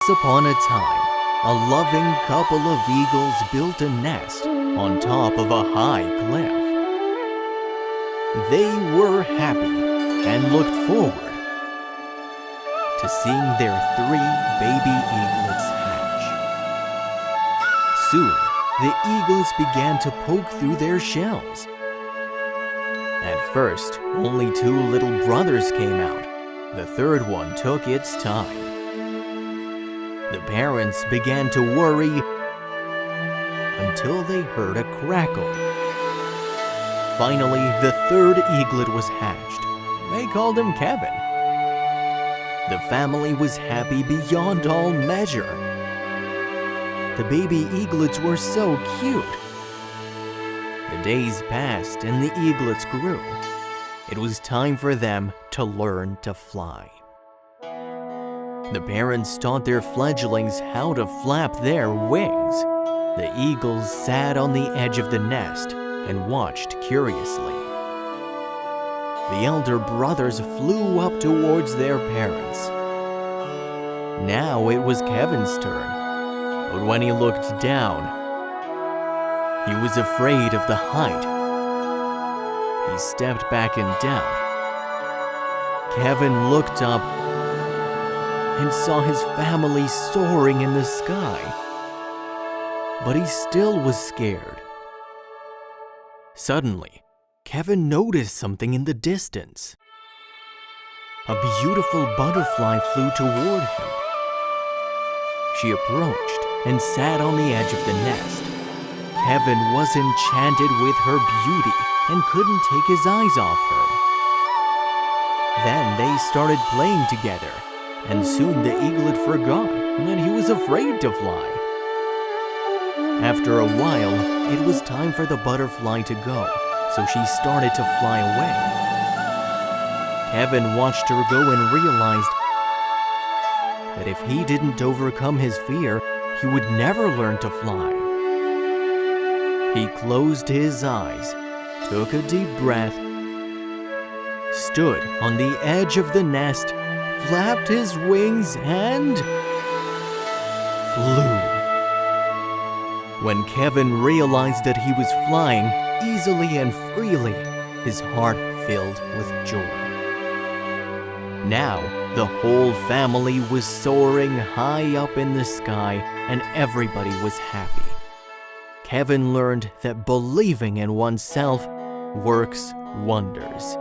Once upon a time, a loving couple of eagles built a nest on top of a high cliff. They were happy and looked forward to seeing their 3 baby eaglets hatch. Soon, the eagles began to poke through their shells. At first, only 2 little brothers came out. The third one took its time. The parents began to worry until they heard a crackle. Finally, the 3rd eaglet was hatched. They called him Kevin. The family was happy beyond all measure. The baby eaglets were so cute. The days passed and the eaglets grew. It was time for them to learn to fly. The parents taught their fledglings how to flap their wings. The eagles sat on the edge of the nest and watched curiously. The elder brothers flew up towards their parents. Now it was Kevin's turn, but when he looked down, he was afraid of the height. He stepped back in doubt. Kevin looked up and saw his family soaring in the sky. But he still was scared. Suddenly, Kevin noticed something in the distance. A beautiful butterfly flew toward him. She approached and sat on the edge of the nest. Kevin was enchanted with her beauty and couldn't take his eyes off her. Then they started playing together, and soon the eaglet forgot that he was afraid to fly. After a while, it was time for the butterfly to go, so she started to fly away. Kevin watched her go and realized that if he didn't overcome his fear, he would never learn to fly. He closed his eyes, took a deep breath, stood on the edge of the nest, flapped his wings, and flew. When Kevin realized that he was flying easily and freely, his heart filled with joy. Now, the whole family was soaring high up in the sky, and everybody was happy. Kevin learned that believing in oneself works wonders.